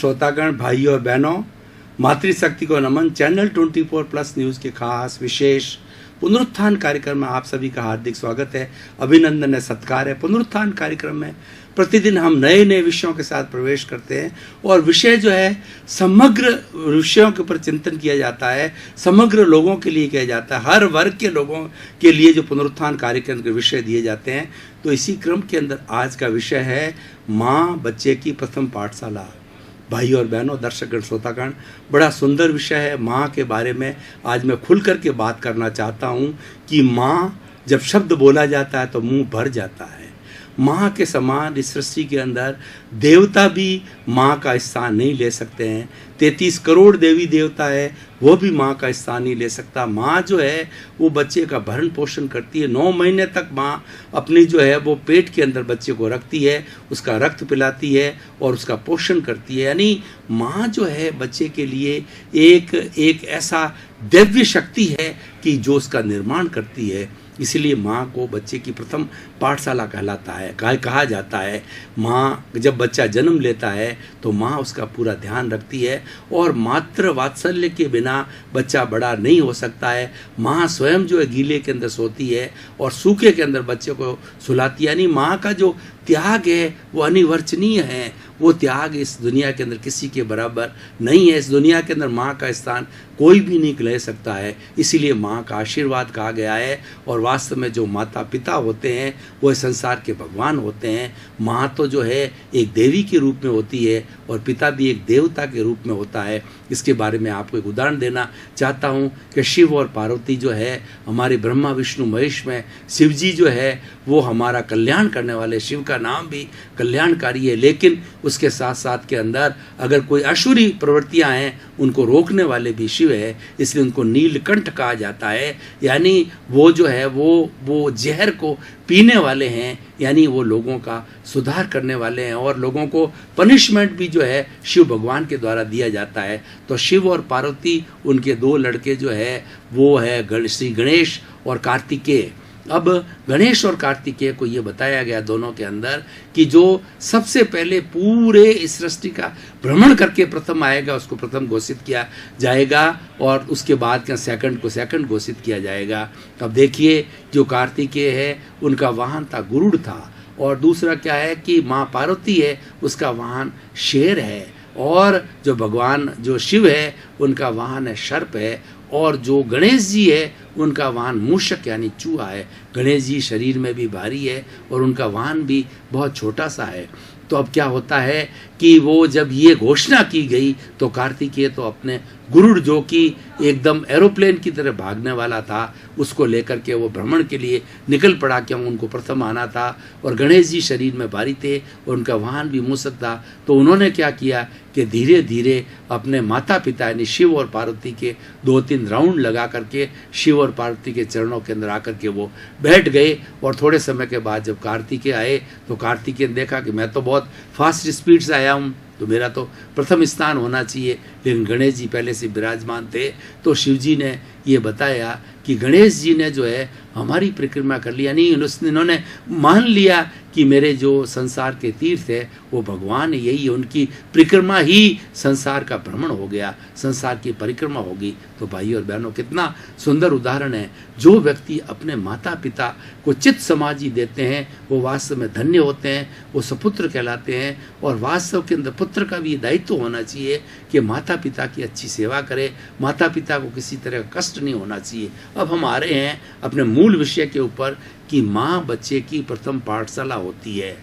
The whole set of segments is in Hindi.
श्रोतागण, भाई और बहनों, मातृशक्ति को नमन। चैनल 24+ न्यूज के खास विशेष पुनरुत्थान कार्यक्रम में आप सभी का हार्दिक स्वागत है, अभिनंदन है, सत्कार है। पुनरुत्थान कार्यक्रम में प्रतिदिन हम नए नए विषयों के साथ प्रवेश करते हैं और विषय जो है समग्र विषयों के ऊपर चिंतन किया जाता है, समग्र लोगों के लिए किया जाता है, हर वर्ग के लोगों के लिए जो पुनरुत्थान कार्यक्रम के विषय दिए जाते हैं। तो इसी क्रम के अंदर आज का विषय है माँ बच्चे की प्रथम पाठशाला। भाई और बहनों, दर्शकगण, श्रोतागण, बड़ा सुंदर विषय है। माँ के बारे में आज मैं खुल कर के बात करना चाहता हूँ कि माँ जब शब्द बोला जाता है तो मुंह भर जाता है। माँ के समान इस सृष्टि के अंदर देवता भी माँ का स्थान नहीं ले सकते हैं। 33 करोड़ देवी देवता है, वो भी माँ का स्थान नहीं ले सकता। माँ जो है वो बच्चे का भरण पोषण करती है। 9 महीने तक माँ अपनी जो है वो पेट के अंदर बच्चे को रखती है, उसका रक्त पिलाती है और उसका पोषण करती है। यानी माँ जो है बच्चे के लिए एक ऐसा दिव्य शक्ति है कि जो उसका निर्माण करती है। इसीलिए माँ को बच्चे की प्रथम पाठशाला कहलाता है, कहा जाता है। माँ जब बच्चा जन्म लेता है तो माँ उसका पूरा ध्यान रखती है और मातृ वात्सल्य के बिना बच्चा बड़ा नहीं हो सकता है। माँ स्वयं जो है गीले के अंदर सोती है और सूखे के अंदर बच्चे को सुलाती है। यानी माँ का जो त्याग है वो अनिवर्चनीय है। वो त्याग इस दुनिया के अंदर किसी के बराबर नहीं है। इस दुनिया के अंदर माँ का स्थान कोई भी नहीं ले सकता है। इसीलिए माँ का आशीर्वाद कहा गया है। और वास्तव में जो माता पिता होते हैं वो इस संसार के भगवान होते हैं। माँ तो जो है एक देवी के रूप में होती है और पिता भी एक देवता के रूप में होता है। इसके बारे में आपको एक उदाहरण देना चाहता हूँ कि शिव और पार्वती जो है हमारे ब्रह्मा विष्णु महेश में, शिव जी जो है वो हमारा कल्याण करने वाले, शिव का नाम भी कल्याणकारी है। लेकिन उसके साथ साथ के अंदर अगर कोई असुरी प्रवृत्तियां हैं उनको रोकने वाले भी शिव है। इसलिए उनको नीलकंठ कहा जाता है। यानी वो जो है वो जहर को पीने वाले हैं, यानी वो लोगों का सुधार करने वाले हैं और लोगों को पनिशमेंट भी जो है शिव भगवान के द्वारा दिया जाता है। तो शिव और पार्वती, उनके 2 लड़के जो है वो है श्री गणेश और कार्तिकेय। अब गणेश और कार्तिकेय को ये बताया गया दोनों के अंदर कि जो सबसे पहले पूरे इस सृष्टि का भ्रमण करके प्रथम आएगा उसको प्रथम घोषित किया जाएगा और उसके बाद क्या सेकंड को सेकंड घोषित किया जाएगा। अब देखिए, जो कार्तिकेय है उनका वाहन था गरुड़ था और दूसरा क्या है कि माँ पार्वती है उसका वाहन शेर है और जो भगवान जो शिव है उनका वाहन है सर्प है और जो गणेश जी है उनका वाहन मूषक यानी चूहा है। गणेश जी शरीर में भी भारी है और उनका वाहन भी बहुत छोटा सा है। तो अब क्या होता है कि वो जब ये घोषणा की गई तो कार्तिकेय तो अपने गरुड़, जो कि एकदम एरोप्लेन की तरह भागने वाला था, उसको लेकर के वो भ्रमण के लिए निकल पड़ा, क्यों उनको प्रथम आना था। और गणेश जी शरीर में भारी थे और उनका वाहन भी मूषक था। तो उन्होंने क्या किया कि धीरे धीरे अपने माता पिता यानी शिव और पार्वती के 2-3 राउंड लगा करके शिव और पार्वती के चरणों के अंदर आकर के वो बैठ गए। और थोड़े समय के बाद जब कार्तिकेय आए तो कार्तिकेय ने देखा कि मैं तो बहुत फास्ट स्पीड से आया हूँ तो मेरा तो प्रथम स्थान होना चाहिए। लेकिन गणेश जी पहले से विराजमान थे। तो शिव जी ने ये बताया कि गणेश जी ने जो है हमारी परिक्रमा कर लिया, नहीं इन्होंने मान लिया कि मेरे जो संसार के तीर्थ है वो भगवान यही है, उनकी परिक्रमा ही संसार का भ्रमण हो गया, संसार की परिक्रमा होगी। तो भाई और बहनों, कितना सुंदर उदाहरण है। जो व्यक्ति अपने माता पिता को चित्त समाधि देते हैं वो वास्तव में धन्य होते हैं, वो सपुत्र कहलाते हैं। और वास्तव के अंदर पुत्र का भी दायित्व होना चाहिए कि माता पिता की अच्छी सेवा करे, माता पिता को किसी तरह का कष्ट नहीं होना चाहिए। अब हम आ रहे हैं अपने मूल विषय के ऊपर कि माँ बच्चे की प्रथम पाठशाला होती है।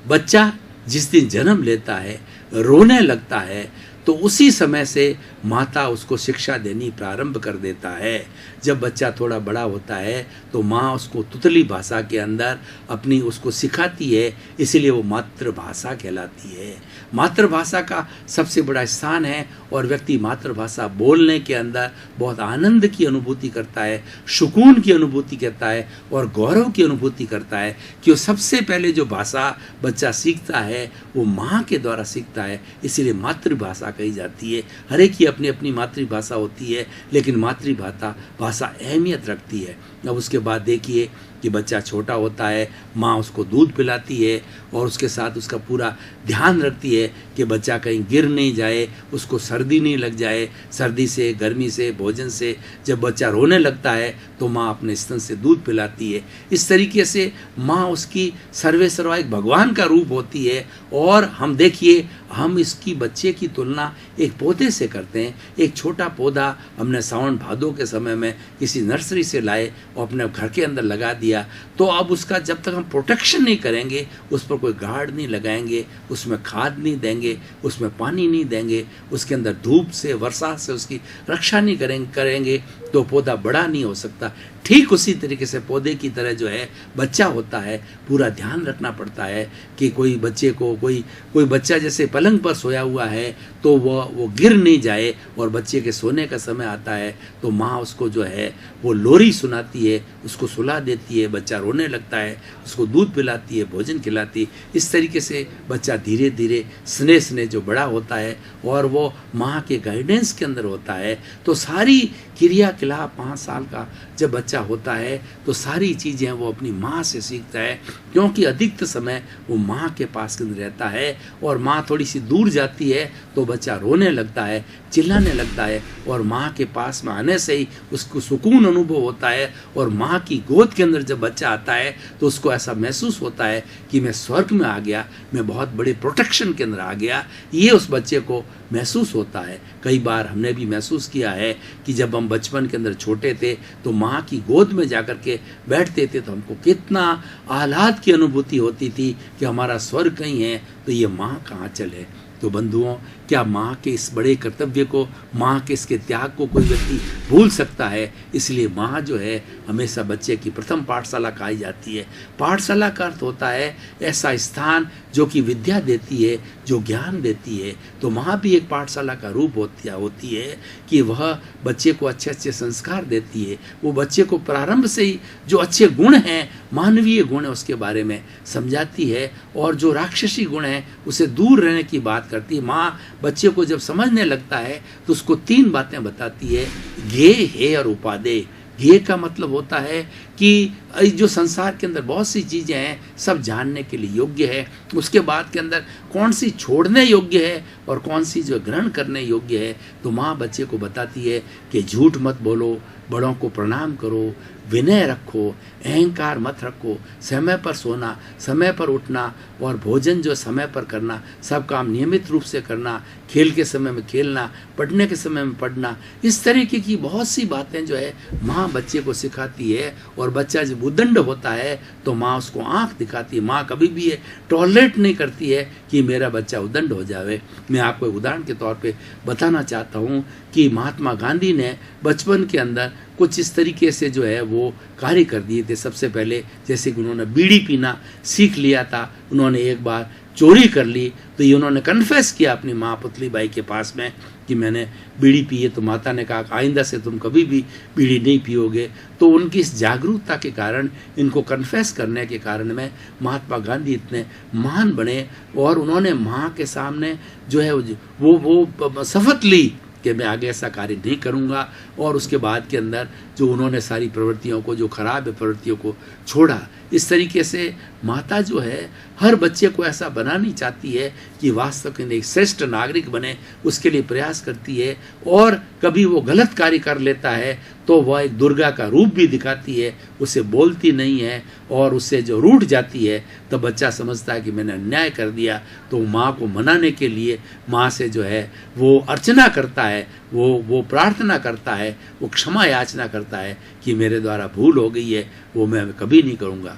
बच्चा जिस दिन जन्म लेता है, रोने लगता है, तो उसी समय से माता उसको शिक्षा देनी प्रारंभ कर देता है। जब बच्चा थोड़ा बड़ा होता है तो माँ उसको तुतली भाषा के अंदर अपनी उसको सिखाती है, इसीलिए वो मातृभाषा कहलाती है। मातृभाषा का सबसे बड़ा स्थान है और व्यक्ति मातृभाषा बोलने के अंदर बहुत आनंद की अनुभूति करता है, सुकून की अनुभूति करता है और गौरव की अनुभूति करता है कि वो सबसे पहले जो भाषा बच्चा सीखता है वो माँ के द्वारा सीखता है। इसीलिए मातृभाषा कही जाती है। हर एक की अपनी अपनी मातृभाषा होती है, लेकिन मातृभाषा अहमियत रखती है। अब उसके बाद देखिए कि बच्चा छोटा होता है, माँ उसको दूध पिलाती है और उसके साथ उसका पूरा ध्यान रखती है कि बच्चा कहीं गिर नहीं जाए, उसको सर्दी नहीं लग जाए, सर्दी से, गर्मी से, भोजन से। जब बच्चा रोने लगता है तो माँ अपने स्तन से दूध पिलाती है। इस तरीके से माँ उसकी सर्वे सर्वा एक भगवान का रूप होती है। और हम देखिए, हम इसकी बच्चे की तुलना एक पौधे से करते हैं। एक छोटा पौधा हमने सावन भादों के समय में किसी नर्सरी से लाए और अपने घर के अंदर लगा दिया, तो अब उसका जब तक हम प्रोटेक्शन नहीं करेंगे, उस पर कोई गार्ड नहीं लगाएंगे, उसमें खाद नहीं देंगे, उसमें पानी नहीं देंगे, उसके अंदर धूप से, वर्षा से उसकी रक्षा नहीं करेंगे तो पौधा बड़ा नहीं हो सकता। ठीक उसी तरीके से पौधे की तरह जो है बच्चा होता है, पूरा ध्यान रखना पड़ता है कि कोई बच्चे को कोई बच्चा जैसे पलंग पर सोया हुआ है तो वो गिर नहीं जाए। और बच्चे के सोने का समय आता है तो माँ उसको जो है वो लोरी सुनाती है, उसको सुला देती है, बच्चा रोने लगता है, उसको दूध पिलाती है, भोजन खिलाती है। इस तरीके से बच्चा धीरे धीरे स्नेह जो बड़ा होता है और वो माँ के गाइडेंस के अंदर होता है। तो सारी क्रियाकलाप 5 साल का जब बच्चा होता है तो सारी चीज़ें वो अपनी माँ से सीखता है, क्योंकि अधिकतर समय वो माँ के पास रहता है। और माँ थोड़ी सी दूर जाती है तो बच्चा रोने लगता है, चिल्लाने लगता है, और माँ के पास में आने से ही उसको सुकून अनुभव होता है। और माँ की गोद के अंदर जब बच्चा आता है तो उसको ऐसा महसूस होता है कि मैं स्वर्ग में आ गया, मैं बहुत बड़े प्रोटेक्शन के अंदर आ गया। ये उस बच्चे को महसूस होता है। कई बार हमने भी महसूस किया है कि जब हम बचपन के अंदर छोटे थे तो माँ की गोद में जाकर के बैठते थे तो हमको कितना आह्लाद की अनुभूति होती थी कि हमारा स्वर्ग कहीं है तो ये माँ कहाँ चले। तो बंधुओं, क्या माँ के इस बड़े कर्तव्य को, माँ के इसके त्याग को कोई व्यक्ति भूल सकता है? इसलिए माँ जो है हमेशा बच्चे की प्रथम पाठशाला कही जाती है। पाठशाला का अर्थ होता है ऐसा स्थान जो कि विद्या देती है, जो ज्ञान देती है। तो माँ भी एक पाठशाला का रूप होती है कि वह बच्चे को अच्छे अच्छे संस्कार देती है। वो बच्चे को प्रारंभ से ही जो अच्छे गुण हैं, मानवीय गुण है, उसके बारे में समझाती है, और जो राक्षसी गुण है उसे दूर रहने की बात करती है। माँ बच्चे को जब समझने लगता है तो उसको 3 बातें बताती है, ज्ञे, हे और उपादेय। ज्ञे का मतलब होता है कि जो संसार के अंदर बहुत सी चीज़ें हैं सब जानने के लिए योग्य है। उसके बाद के अंदर कौन सी छोड़ने योग्य है और कौन सी जो ग्रहण करने योग्य है। तो माँ बच्चे को बताती है कि झूठ मत बोलो, बड़ों को प्रणाम करो, विनय रखो, अहंकार मत रखो, समय पर सोना, समय पर उठना, और भोजन जो समय पर करना, सब काम नियमित रूप से करना, खेल के समय में खेलना, पढ़ने के समय में पढ़ना। इस तरीके की बहुत सी बातें जो है माँ बच्चे को सिखाती है। और बच्चा जब उद्दंड होता है तो माँ उसको आँख दिखाती है। माँ कभी भी ये टॉलरेट नहीं करती है कि मेरा बच्चा उद्दंड हो जाए। मैं आपको एक उदाहरण के तौर पे बताना चाहता हूँ कि महात्मा गांधी ने बचपन के अंदर कुछ इस तरीके से जो है वो कार्य कर दिए थे। सबसे पहले जैसे कि उन्होंने बीड़ी पीना सीख लिया था, उन्होंने एक बार चोरी कर ली, तो ये उन्होंने कन्फेस किया अपनी माँ पुतलीबाई के पास में कि मैंने बीड़ी पी है। तो माता ने कहा आइंदा से तुम कभी भी बीड़ी नहीं पियोगे। तो उनकी इस जागरूकता के कारण, इनको कन्फेस करने के कारण में महात्मा गांधी इतने महान बने, और उन्होंने माँ के सामने जो है वो शपथ ली कि मैं आगे ऐसा कार्य नहीं करूँगा। और उसके बाद के अंदर जो उन्होंने सारी प्रवृत्तियों को, जो खराब प्रवृत्तियों को छोड़ा। इस तरीके से माता जो है हर बच्चे को ऐसा बनानी चाहती है कि वास्तव में एक श्रेष्ठ नागरिक बने, उसके लिए प्रयास करती है। और कभी वो गलत कार्य कर लेता है तो वह एक दुर्गा का रूप भी दिखाती है, उसे बोलती नहीं है और उससे जो रूठ जाती है, तो बच्चा समझता है कि मैंने अन्याय कर दिया। तो माँ को मनाने के लिए माँ से जो है वो अर्चना करता है, वो प्रार्थना करता है, वो क्षमा याचना करता है कि मेरे द्वारा भूल हो गई है, वो मैं कभी नहीं करूँगा।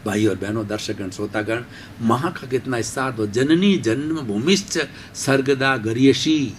भाई और बहनों, दर्शकगण, श्रोतागण, माँ का कितना स्थान हो। जननी जन्म भूमिश्च सर्गदा गरियशी,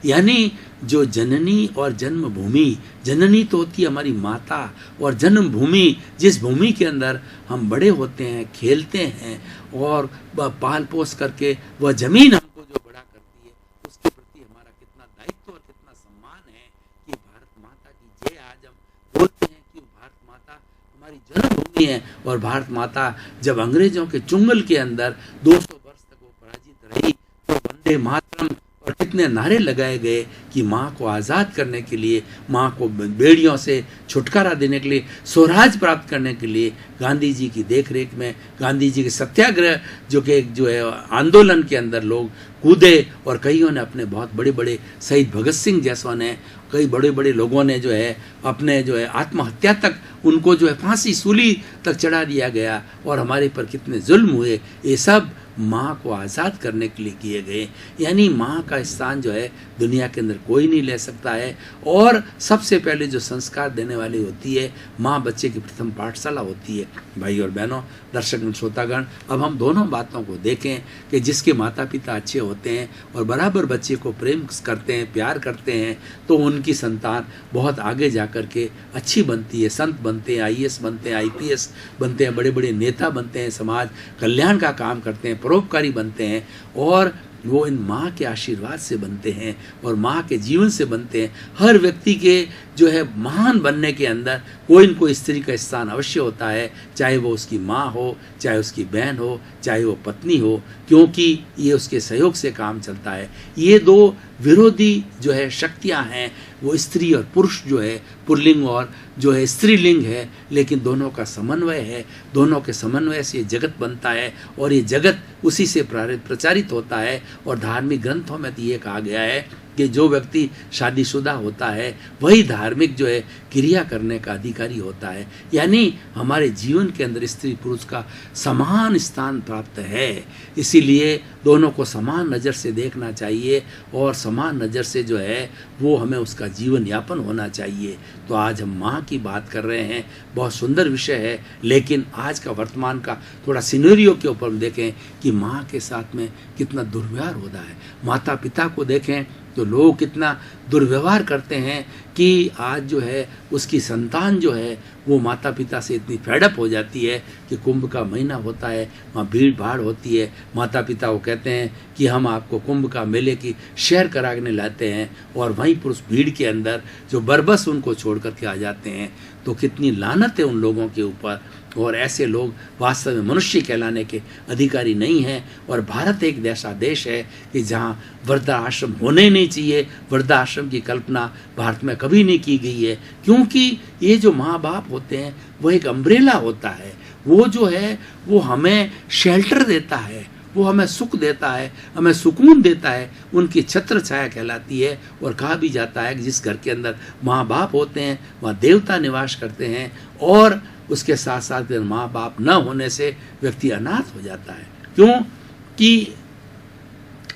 यानी जो जननी और जन्मभूमि, जननी तो होती है हमारी माता, और जन्मभूमि जिस भूमि के अंदर हम बड़े होते हैं, खेलते हैं, और पाल पोस करके वह जमीन हमको जो बड़ा करती है, उसके प्रति हमारा कितना दायित्व और कितना सम्मान है कि भारत माता की जय। आज हम बोलते हैं कि भारत माता हमारी जन्मभूमि है, और भारत माता जब अंग्रेजों के चुंगल के अंदर 200 वर्ष तक वो पराजित रही तो वंदे मातरम और कितने नारे लगाए गए कि माँ को आज़ाद करने के लिए, माँ को बेड़ियों से छुटकारा देने के लिए, स्वराज प्राप्त करने के लिए गांधी जी की देखरेख में, गांधी जी के सत्याग्रह जो है आंदोलन के अंदर लोग कूदे और कईयों ने अपने बहुत बड़े बड़े, शहीद भगत सिंह जैसों ने, कई बड़े बड़े लोगों ने जो है अपने जो है आत्महत्या तक, उनको जो है फांसी सूली तक चढ़ा दिया गया और हमारे पर कितने जुल्म हुए, ये सब माँ को आज़ाद करने के लिए किए गए। यानी माँ का स्थान जो है दुनिया के अंदर कोई नहीं ले सकता है। और सबसे पहले जो संस्कार देने वाली होती है माँ, बच्चे की प्रथम पाठशाला होती है। भाई और बहनों, दर्शक श्रोतागण, अब हम दोनों बातों को देखें कि जिसके माता पिता अच्छे होते हैं और बराबर बच्चे को प्रेम करते हैं, प्यार करते हैं, तो उनकी संतान बहुत आगे जा कर के अच्छी बनती है, संत बनते हैं, IAS बनते हैं, IPS बनते हैं, बड़े बड़े नेता बनते हैं, समाज कल्याण का काम करते हैं, परोपकारी बनते हैं और वो इन माँ के आशीर्वाद से बनते हैं और माँ के जीवन से बनते हैं। हर व्यक्ति के जो है महान बनने के अंदर कोई न कोई स्त्री का स्थान अवश्य होता है, चाहे वो उसकी माँ हो, चाहे उसकी बहन हो, चाहे वो पत्नी हो, क्योंकि ये उसके सहयोग से काम चलता है। ये दो विरोधी जो है शक्तियाँ हैं, वो स्त्री और पुरुष जो है, पुल्लिंग और जो है स्त्रीलिंग है, लेकिन दोनों का समन्वय है। दोनों के समन्वय से ये जगत बनता है और ये जगत उसी से प्रचारित होता है। और धार्मिक ग्रंथों में तो ये कहा गया है कि जो व्यक्ति शादीशुदा होता है वही धार्मिक जो है क्रिया करने का अधिकारी होता है। यानी हमारे जीवन के अंदर स्त्री पुरुष का समान स्थान प्राप्त है। इसीलिए दोनों को समान नज़र से देखना चाहिए और समान नज़र से जो है वो हमें उसका जीवन यापन होना चाहिए। तो आज हम माँ की बात कर रहे हैं, बहुत सुंदर विषय है, लेकिन आज का वर्तमान का थोड़ा सिनेरियो के ऊपर हम देखें कि माँ के साथ में कितना दुर्व्यवहार होता है। माता पिता को देखें तो लोग कितना दुर्व्यवहार करते हैं कि आज जो है उसकी संतान जो है वो माता पिता से इतनी फेडअप हो जाती है कि कुंभ का महीना होता है, वहाँ भीड़ भाड़ होती है, माता पिता को कहते हैं कि हम आपको कुंभ का मेले की शेयर कराने लाते हैं और वहीं पर उस भीड़ के अंदर जो बरबस उनको छोड़ करके आ जाते हैं। तो कितनी लानत है उन लोगों के ऊपर। और ऐसे लोग वास्तव में मनुष्य कहलाने के अधिकारी नहीं हैं। और भारत एक ऐसा देश है कि जहाँ वृद्धाश्रम होने नहीं चाहिए। वृद्धाश्रम की कल्पना भारत में कभी नहीं की गई है, क्योंकि ये जो माँ बाप होते हैं वो एक अम्ब्रेला होता है। वो जो है वो हमें शेल्टर देता है, वो हमें सुख देता है, हमें सुकून देता है, उनकी छत्र छाया कहलाती है। और कहा भी जाता है कि जिस घर के अंदर माँ बाप होते हैं वहाँ देवता निवास करते हैं। और उसके साथ साथ माँ बाप न होने से व्यक्ति अनाथ हो जाता है। क्यों कि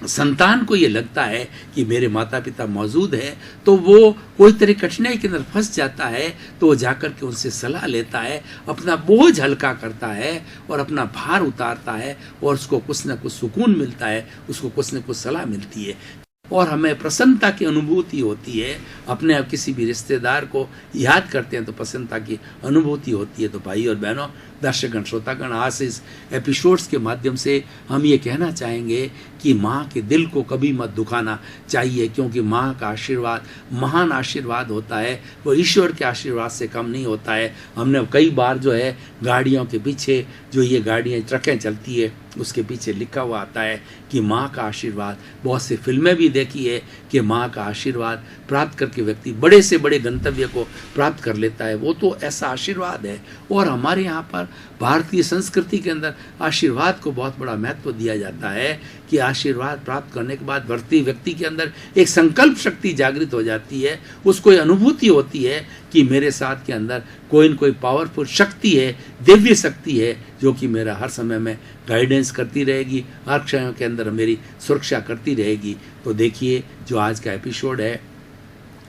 संतान को ये लगता है कि मेरे माता पिता मौजूद है, तो वो कोई तरह कठिनाई के अंदर फंस जाता है तो वो जाकर के उनसे सलाह लेता है, अपना बोझ हल्का करता है और अपना भार उतारता है और उसको कुछ न कुछ सुकून मिलता है, उसको कुछ न कुछ सलाह मिलती है और हमें प्रसन्नता की अनुभूति होती है। अपने आप किसी भी रिश्तेदार को याद करते हैं तो प्रसन्नता की अनुभूति होती है। तो भाई और बहनों, दर्शकगण श्रोतागण, आज इस एपिसोड्स के माध्यम से हम ये कहना चाहेंगे कि माँ के दिल को कभी मत दुखाना चाहिए, क्योंकि माँ का आशीर्वाद महान आशीर्वाद होता है, वो ईश्वर के आशीर्वाद से कम नहीं होता है। हमने कई बार जो है गाड़ियों के पीछे जो ये गाड़ियाँ ट्रकें चलती है उसके पीछे लिखा हुआ आता है कि माँ का आशीर्वाद। बहुत सी फिल्में भी देखी है कि माँ का आशीर्वाद प्राप्त करके व्यक्ति बड़े से बड़े गंतव्य को प्राप्त कर लेता है। वो तो ऐसा आशीर्वाद है। और हमारे यहाँ पर भारतीय संस्कृति के अंदर आशीर्वाद को बहुत बड़ा महत्व दिया जाता है कि आशीर्वाद प्राप्त करने के बाद व्यक्ति के अंदर एक संकल्प शक्ति जागृत हो जाती है। उसको ये अनुभूति होती है कि मेरे साथ के अंदर कोई न कोई पावरफुल शक्ति है, दिव्य शक्ति है, जो कि मेरा हर समय में गाइडेंस करती रहेगी, हर क्षण के अंदर मेरी सुरक्षा करती रहेगी। तो देखिए, जो आज का एपिसोड है,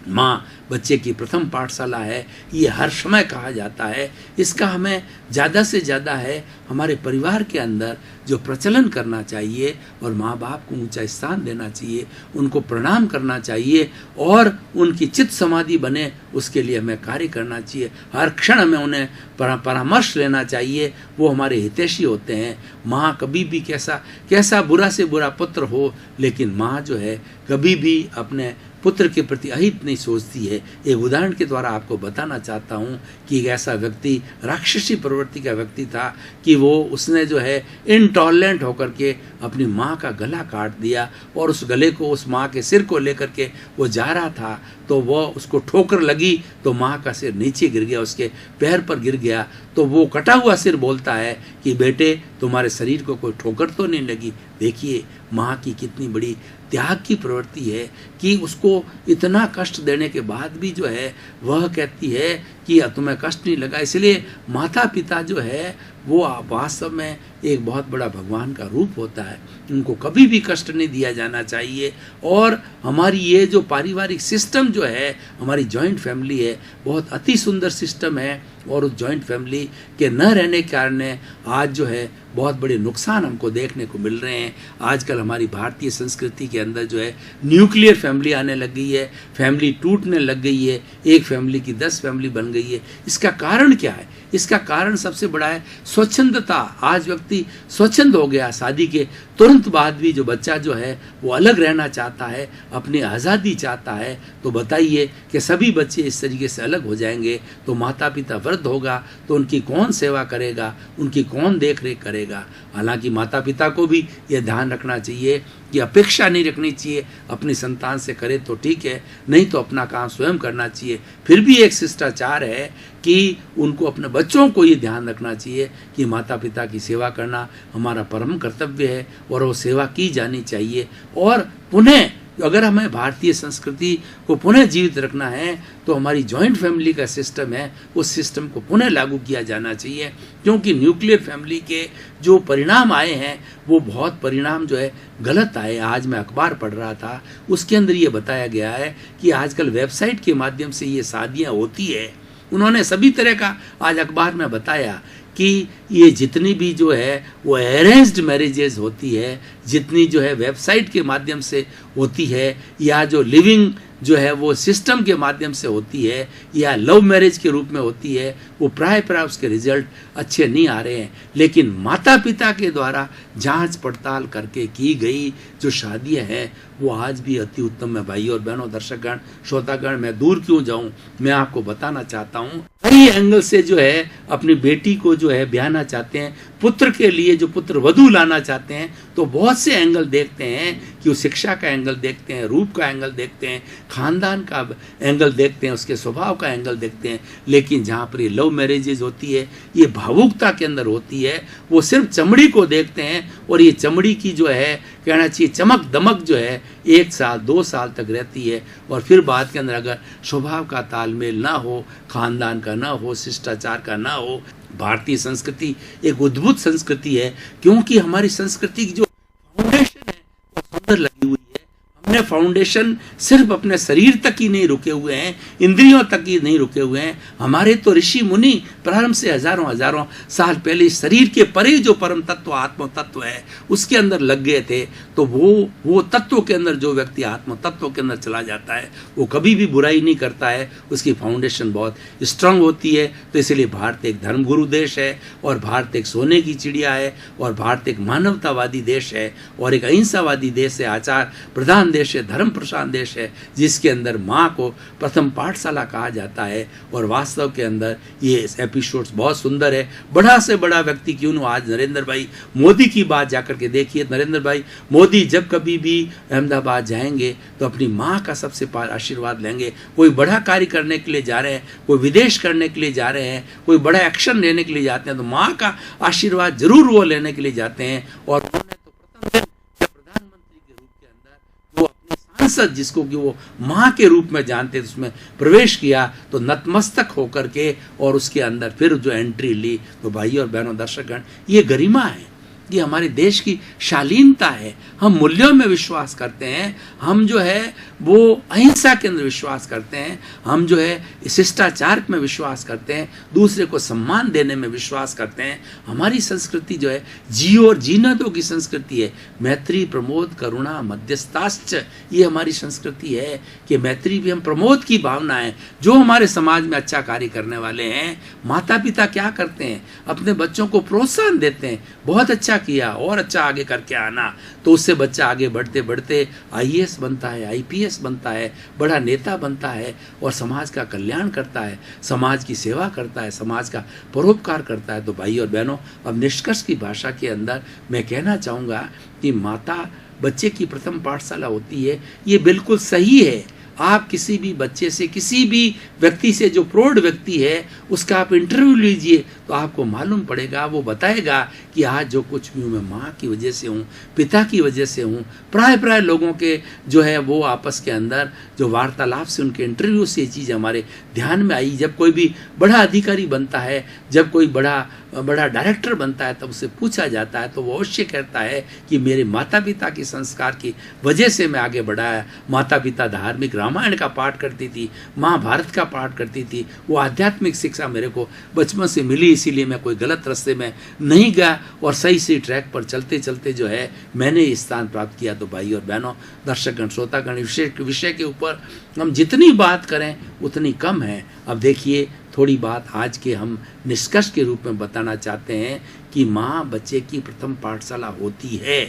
माँ बच्चे की प्रथम पाठशाला है, ये हर समय कहा जाता है। इसका हमें ज़्यादा से ज़्यादा है हमारे परिवार के अंदर जो प्रचलन करना चाहिए और माँ बाप को ऊंचा स्थान देना चाहिए, उनको प्रणाम करना चाहिए और उनकी चित्त समाधि बने उसके लिए हमें कार्य करना चाहिए। हर क्षण हमें उन्हें परामर्श लेना चाहिए, वो हमारे हितैषी होते हैं। माँ कभी भी कैसा बुरा से बुरा पुत्र हो, लेकिन माँ जो है कभी भी अपने पुत्र के प्रति अहित नहीं सोचती है। एक उदाहरण के द्वारा आपको बताना चाहता हूँ कि एक ऐसा व्यक्ति राक्षसी प्रवृत्ति का व्यक्ति था कि उसने जो है इनटॉलरेंट होकर के अपनी माँ का गला काट दिया, और उस गले को, उस माँ के सिर को लेकर के वो जा रहा था, तो वो उसको ठोकर लगी तो माँ का सिर नीचे गिर गया, उसके पैर पर गिर गया। तो वो कटा हुआ सिर बोलता है कि बेटे तुम्हारे शरीर को कोई ठोकर तो नहीं लगी। देखिए माँ की कितनी बड़ी त्याग की प्रवृत्ति है कि उसको इतना कष्ट देने के बाद भी जो है वह कहती है कि तुम्हें कष्ट नहीं लगा। इसलिए माता पिता जो है वो वास्तव में एक बहुत बड़ा भगवान का रूप होता है, उनको कभी भी कष्ट नहीं दिया जाना चाहिए। और हमारी ये जो पारिवारिक सिस्टम जो है, हमारी जॉइंट फैमिली है, बहुत अति सुंदर सिस्टम है, और उस जॉइंट फैमिली के न रहने के कारण आज जो है बहुत बड़े नुकसान हमको देखने को मिल रहे हैं। आजकल हमारी भारतीय संस्कृति के अंदर जो है न्यूक्लियर फैमिली आने लग गई है, फैमिली टूटने लग गई है, एक फैमिली की 10 फैमिली बन गई है। इसका कारण क्या है? इसका कारण सबसे बड़ा है स्वच्छंदता। आज व्यक्ति स्वच्छंद हो गया, शादी के तुरंत बाद भी जो बच्चा जो है वो अलग रहना चाहता है, अपनी आज़ादी चाहता है। तो बताइए कि सभी बच्चे इस तरीके से अलग हो जाएंगे तो माता पिता वृद्ध होगा तो उनकी कौन सेवा करेगा, उनकी कौन देख रेख करेगा? हालांकि माता पिता को भी यह ध्यान रखना चाहिए कि अपेक्षा नहीं रखनी चाहिए, अपनी संतान से करे तो ठीक है, नहीं तो अपना काम स्वयं करना चाहिए। फिर भी एक शिष्टाचार है कि उनको, अपने बच्चों को ये ध्यान रखना चाहिए कि माता पिता की सेवा करना हमारा परम कर्तव्य है और वो सेवा की जानी चाहिए। और पुनः अगर हमें भारतीय संस्कृति को पुनः जीवित रखना है तो हमारी जॉइंट फैमिली का सिस्टम है, उस सिस्टम को पुनः लागू किया जाना चाहिए। क्योंकि न्यूक्लियर फैमिली के जो परिणाम आए हैं वो बहुत परिणाम जो है गलत आए। आज मैं अखबार पढ़ रहा था, उसके अंदर ये बताया गया है कि आजकल वेबसाइट के माध्यम से ये शादियाँ होती है। उन्होंने सभी तरह का आज अखबार में बताया कि ये जितनी भी जो है वो अरेंज्ड मैरिजेस होती है, जितनी जो है वेबसाइट के माध्यम से होती है, या जो लिविंग जो है वो सिस्टम के माध्यम से होती है, या लव मैरिज के रूप में होती है, वो प्राय उसके रिजल्ट अच्छे नहीं आ रहे हैं। लेकिन माता पिता के द्वारा जांच पड़ताल करके की गई जो शादियां हैं वो आज भी अति उत्तम है। भाई और बहनों, दर्शकगण, श्रोतागण, मैं दूर क्यों जाऊं, मैं आपको बताना चाहता हूं। कई एंगल से जो है अपनी बेटी को जो है ब्याहना चाहते हैं, पुत्र के लिए जो पुत्र वधू लाना चाहते हैं, तो बहुत से एंगल देखते हैं कि वो शिक्षा का एंगल देखते हैं, रूप का एंगल देखते हैं, खानदान का एंगल देखते हैं, उसके स्वभाव का एंगल देखते हैं। लेकिन जहाँ पर ये लव मैरिजेज होती है, ये भावुकता के अंदर होती है, वो सिर्फ चमड़ी को देखते हैं, और ये चमड़ी की जो है कहना चाहिए चमक दमक जो है 1 साल 2 साल तक रहती है, और फिर बाद के अंदर अगर स्वभाव का तालमेल ना हो, खानदान का ना हो, शिष्टाचार का ना हो। भारतीय संस्कृति एक अद्भुत संस्कृति है, क्योंकि हमारी संस्कृति की जो फाउंडेशन है वो सुंदर लगी हुई है। हमने फाउंडेशन सिर्फ अपने शरीर तक ही नहीं रुके हुए हैं, इंद्रियों तक ही नहीं रुके हुए हैं। हमारे तो ऋषि मुनि प्रारंभ से हजारों साल पहले शरीर के परे जो परम तत्व आत्म तत्व है उसके अंदर लग गए थे। तो वो तत्व के अंदर जो व्यक्ति आत्म तत्व के अंदर चला जाता है वो कभी भी बुराई नहीं करता है, उसकी फाउंडेशन बहुत स्ट्रांग होती है। तो इसलिए भारत एक धर्मगुरु देश है, और भारत एक सोने की चिड़िया है, और भारत एक मानवतावादी देश है, और एक अहिंसावादी देश है, आचार प्रधान देश है, धर्म प्रधान देश है, जिसके अंदर माँ को प्रथम पाठशाला कहा जाता है। और वास्तव के अंदर ये एपिसोड्स बहुत सुंदर है। बड़ा से बड़ा व्यक्ति क्यों न, आज नरेंद्र भाई मोदी की बात जाकर के देखिए। नरेंद्र भाई मोदी जब कभी भी अहमदाबाद जाएंगे तो अपनी माँ का सबसे आशीर्वाद लेंगे। कोई बड़ा कार्य करने के लिए जा रहे हैं, कोई विदेश करने के लिए जा रहे हैं, कोई बड़ा एक्शन लेने के लिए जाते हैं, तो माँ का आशीर्वाद जरूर वो लेने के लिए जाते हैं। और उन्होंने तो प्रथम दिन प्रधानमंत्री के रूप के अंदर जो अपने सांसद, जिसको कि वो माँ के रूप में जानते थे, उसमें प्रवेश किया, तो नतमस्तक होकर के और उसके अंदर फिर जो एंट्री ली। तो भाई और बहनों, दर्शकगण, ये गरिमा है, ये हमारे देश की शालीनता है। हम मूल्यों में विश्वास करते हैं, हम जो है वो अहिंसा के अंदर विश्वास करते हैं, हम जो है शिष्टाचार में विश्वास करते हैं, दूसरे को सम्मान देने में विश्वास करते हैं। हमारी संस्कृति जो है जियो और जीने दो की संस्कृति है। मैत्री, प्रमोद, करुणा, मध्यस्थाश्च, ये हमारी संस्कृति है कि मैत्री भी हम प्रमोद की भावना है। जो हमारे समाज में अच्छा कार्य करने वाले हैं, माता पिता क्या करते हैं, अपने बच्चों को प्रोत्साहन देते हैं, बहुत अच्छा किया और अच्छा आगे करके आना, तो उससे बच्चा आगे बढ़ते बढ़ते IAS बनता है, IPS बनता है, बड़ा नेता बनता है और समाज का कल्याण करता है, समाज की सेवा करता है, समाज का परोपकार करता है। तो भाई और बहनों, अब निष्कर्ष की भाषा के अंदर मैं कहना चाहूँगा कि माता बच्चे की प्रथम पाठशाला होती है, ये बिल्कुल सही है। आप किसी भी बच्चे से, किसी भी व्यक्ति से जो प्रौढ़ व्यक्ति है, उसका आप इंटरव्यू लीजिए तो आपको मालूम पड़ेगा, वो बताएगा कि आज जो कुछ भी हूँ मैं माँ की वजह से हूँ, पिता की वजह से हूँ। प्राय लोगों के जो है वो आपस के अंदर जो वार्तालाप से, उनके इंटरव्यू से ये चीज़ हमारे ध्यान में आई। जब कोई भी बड़ा अधिकारी बनता है, जब कोई बड़ा डायरेक्टर बनता है, तब उससे पूछा जाता है तो वो अवश्य कहता है कि मेरे माता पिता के संस्कार की वजह से मैं आगे बढ़ा है। माता पिता धार्मिक रामायण का पाठ करती थी, महाभारत का पाठ करती थी, वो आध्यात्मिक शिक्षा मेरे को बचपन से मिली, इसीलिए मैं कोई गलत रास्ते में नहीं गया और सही ट्रैक पर चलते चलते जो है मैंने ये स्थान प्राप्त किया। तो भाई और बहनों, दर्शकगण, श्रोतागण, विषय के ऊपर हम जितनी बात करें उतनी कम है। अब देखिए, थोड़ी बात आज के हम निष्कर्ष के रूप में बताना चाहते हैं कि माँ बच्चे की प्रथम पाठशाला होती है।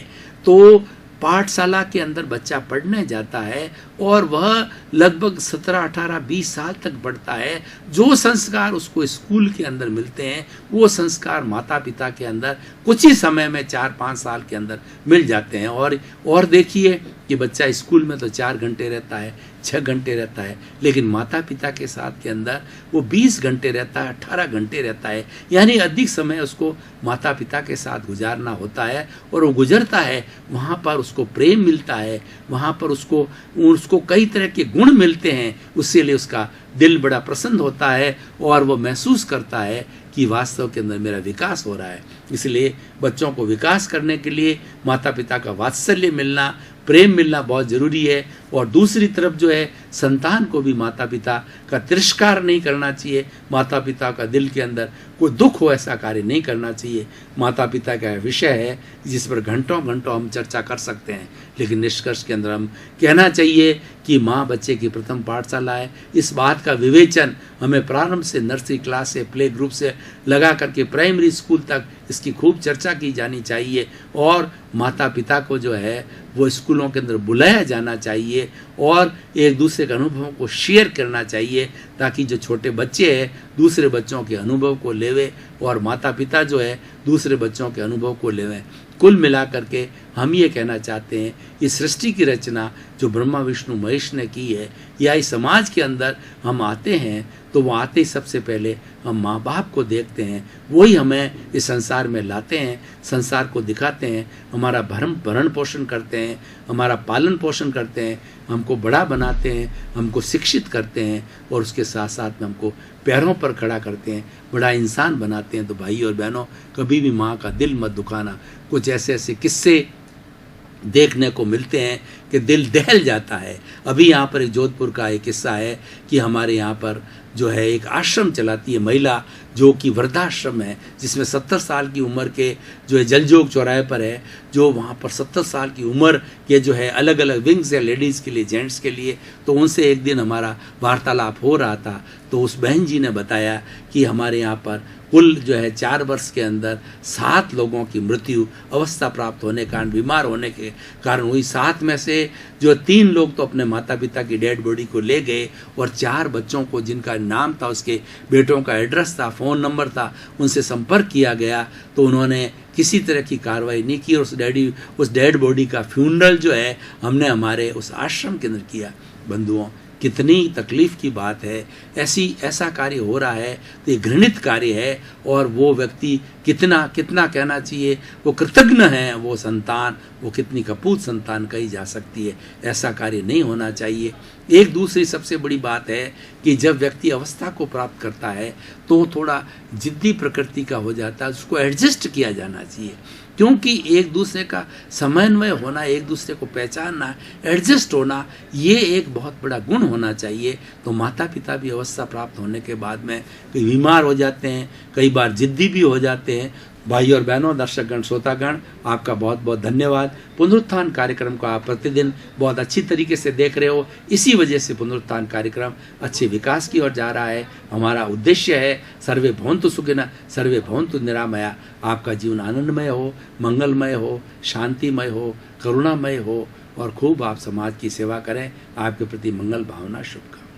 तो पाठशाला के अंदर बच्चा पढ़ने जाता है और वह लगभग 17, 18, 20 साल तक पढ़ता है। जो संस्कार उसको स्कूल के अंदर मिलते हैं, वो संस्कार माता पिता के अंदर कुछ ही समय में 4-5 साल के अंदर मिल जाते हैं। और देखिए कि बच्चा स्कूल में तो 4 घंटे रहता है, 6 घंटे रहता है, लेकिन माता पिता के साथ के अंदर वो 20 घंटे रहता है, 18 घंटे रहता है। यानी अधिक समय उसको माता पिता के साथ गुजारना होता है और वो गुजरता है, वहाँ पर उसको प्रेम मिलता है, वहाँ पर उसको कई तरह के गुण मिलते हैं। उसके लिए उसका दिल बड़ा प्रसन्न होता है और वो महसूस करता है कि वास्तव के अंदर मेरा विकास हो रहा है। इसलिए बच्चों को विकास करने के लिए माता पिता का वात्सल्य मिलना, प्रेम मिलना बहुत ज़रूरी है। और दूसरी तरफ जो है, संतान को भी माता पिता का तिरस्कार नहीं करना चाहिए, माता पिता का दिल के अंदर कोई दुख हो ऐसा कार्य नहीं करना चाहिए। माता पिता का विषय है जिस पर घंटों घंटों हम चर्चा कर सकते हैं, लेकिन निष्कर्ष के अंदर हम कहना चाहिए कि माँ बच्चे की प्रथम पाठशाला है। इस बात का विवेचन हमें प्रारंभ से, नर्सरी क्लास से, प्ले ग्रुप से लगा करके प्राइमरी स्कूल तक इसकी खूब चर्चा की जानी चाहिए और माता पिता को जो है वो स्कूलों के अंदर बुलाया जाना चाहिए और एक दूसरे के अनुभवों को शेयर करना चाहिए, ताकि जो छोटे बच्चे हैं दूसरे बच्चों के अनुभव को लेवे और माता पिता जो है दूसरे बच्चों के अनुभव को लेवें। कुल मिला करके हम ये कहना चाहते हैं, इस सृष्टि की रचना जो ब्रह्मा विष्णु महेश ने की है, या इस समाज के अंदर हम आते हैं तो वो आते ही सबसे पहले हम माँ बाप को देखते हैं, वही हमें इस संसार में लाते हैं, संसार को दिखाते हैं, हमारा भरण पोषण करते हैं, हमारा पालन पोषण करते हैं, हमको बड़ा बनाते हैं, हमको शिक्षित करते हैं और उसके साथ साथ में हमको पैरों पर खड़ा करते हैं, बड़ा इंसान बनाते हैं। तो भाई और बहनों, कभी भी माँ का दिल मत दुखाना। कुछ ऐसे ऐसे किस्से देखने को मिलते हैं कि दिल दहल जाता है। अभी यहाँ पर एक जोधपुर का एक किस्सा है कि हमारे यहाँ पर जो है एक आश्रम चलाती है महिला, जो कि वृद्धाश्रम है, जिसमें 70 साल की उम्र के जो है जलजोग चौराहे पर है, जो वहाँ पर 70 साल की उम्र के जो है अलग अलग विंग्स है, लेडीज़ के लिए, जेंट्स के लिए। तो उनसे एक दिन हमारा वार्तालाप हो रहा था, तो उस बहन जी ने बताया कि हमारे यहाँ पर कुल जो है 4 वर्ष के अंदर 7 लोगों की मृत्यु अवस्था प्राप्त होने के कारण, बीमार होने के कारण हुई। 7 में से जो 3 लोग तो अपने माता पिता की डेड बॉडी को ले गए और 4 बच्चों को, जिनका नाम था, उसके बेटों का एड्रेस था, फ़ोन नंबर था, उनसे संपर्क किया गया तो उन्होंने किसी तरह की कार्रवाई नहीं की और उस डेड बॉडी का फ्यूनरल जो है हमने हमारे उस आश्रम के अंदर किया। बंधुओं, कितनी तकलीफ़ की बात है, ऐसा कार्य हो रहा है तो ये घृणित कार्य है। और वो व्यक्ति कितना कहना चाहिए, वो कृतज्ञ है, वो संतान, वो कितनी कपूत संतान कही जा सकती है। ऐसा कार्य नहीं होना चाहिए। एक दूसरी सबसे बड़ी बात है कि जब व्यक्ति अवस्था को प्राप्त करता है तो थोड़ा जिद्दी प्रकृति का हो जाता है, उसको एडजस्ट किया जाना चाहिए, क्योंकि एक दूसरे का समन्वय होना, एक दूसरे को पहचानना, एडजस्ट होना, ये एक बहुत बड़ा गुण होना चाहिए। तो माता पिता भी अवस्था प्राप्त होने के बाद में कई बीमार हो जाते हैं, कई बार जिद्दी भी हो जाते हैं, भाई और बहनों, दर्शकगण, श्रोतागण, आपका बहुत बहुत धन्यवाद। पुनरुत्थान कार्यक्रम को आप प्रतिदिन बहुत अच्छी तरीके से देख रहे हो। इसी वजह से पुनरुत्थान कार्यक्रम अच्छे विकास की ओर जा रहा है। हमारा उद्देश्य है सर्वे भवन्तु सुखिनः सर्वे भवन्तु निरामया। आपका जीवन आनंदमय हो, मंगलमय हो, शांतिमय हो, करुणामय हो और खूब आप समाज की सेवा करें। आपके प्रति मंगल भावना, शुभकामनाएं।